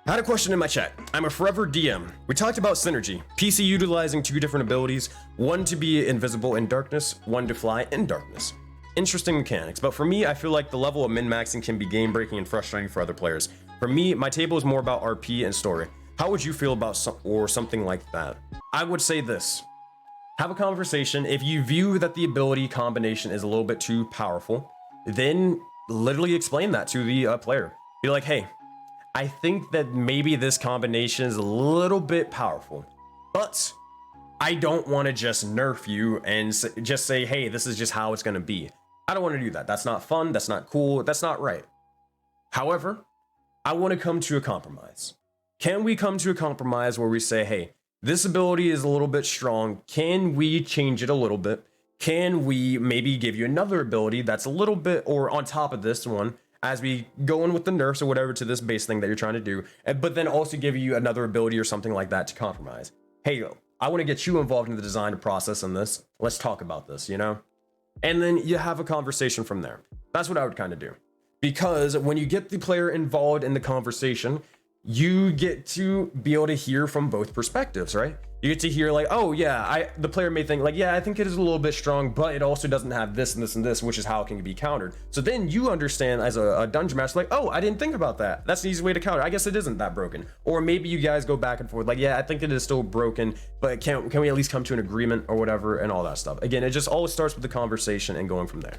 I had a question in my chat. I'm a forever DM. We talked about synergy. PC utilizing 2 different abilities, one to be invisible in darkness, one to fly in darkness. Interesting mechanics, but for me, I feel like the level of min-maxing can be game-breaking and frustrating for other players. For me, my table is more about RP and story. How would you feel about something like that? I would say this. Have a conversation. If you view that the ability combination is a little bit too powerful, then literally explain that to the player. Be like, hey, I think that maybe this combination is a little bit powerful, but I don't want to just nerf you and just say, hey, this is just how it's going to be. I don't want to do that. That's not fun. That's not cool. That's not right. However, I want to come to a compromise. Can we come to a compromise where we say, hey, this ability is a little bit strong. Can we change it a little bit? Can we maybe give you another ability that's a little bit or on top of this one as we go in with the nerfs or whatever to this base thing that you're trying to do, but then also give you another ability or something like that to compromise. Hey, I want to get you involved in the design process in this. Let's talk about this, you know? And then you have a conversation from there. That's what I would kind of do. Because when you get the player involved in the conversation, you get to be able to hear from both perspectives, right? You get to hear like, oh yeah, the player may think like, yeah, I think it is a little bit strong, but it also doesn't have this and this and this, which is how it can be countered. So then you understand as a dungeon master, like, oh, I didn't think about that. That's an easy way to counter. I guess it isn't that broken. Or maybe you guys go back and forth like, yeah, I think it is still broken, but can we at least come to an agreement or whatever and all that stuff. Again, it just always starts with the conversation and going from there.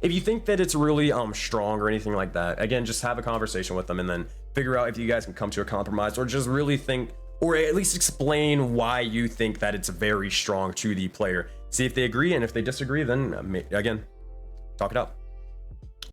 If you think that it's really strong or anything like that, again, just have a conversation with them and then figure out if you guys can come to a compromise or just really think, or at least explain why you think that it's very strong to the player. See if they agree, and if they disagree, then again, talk it out.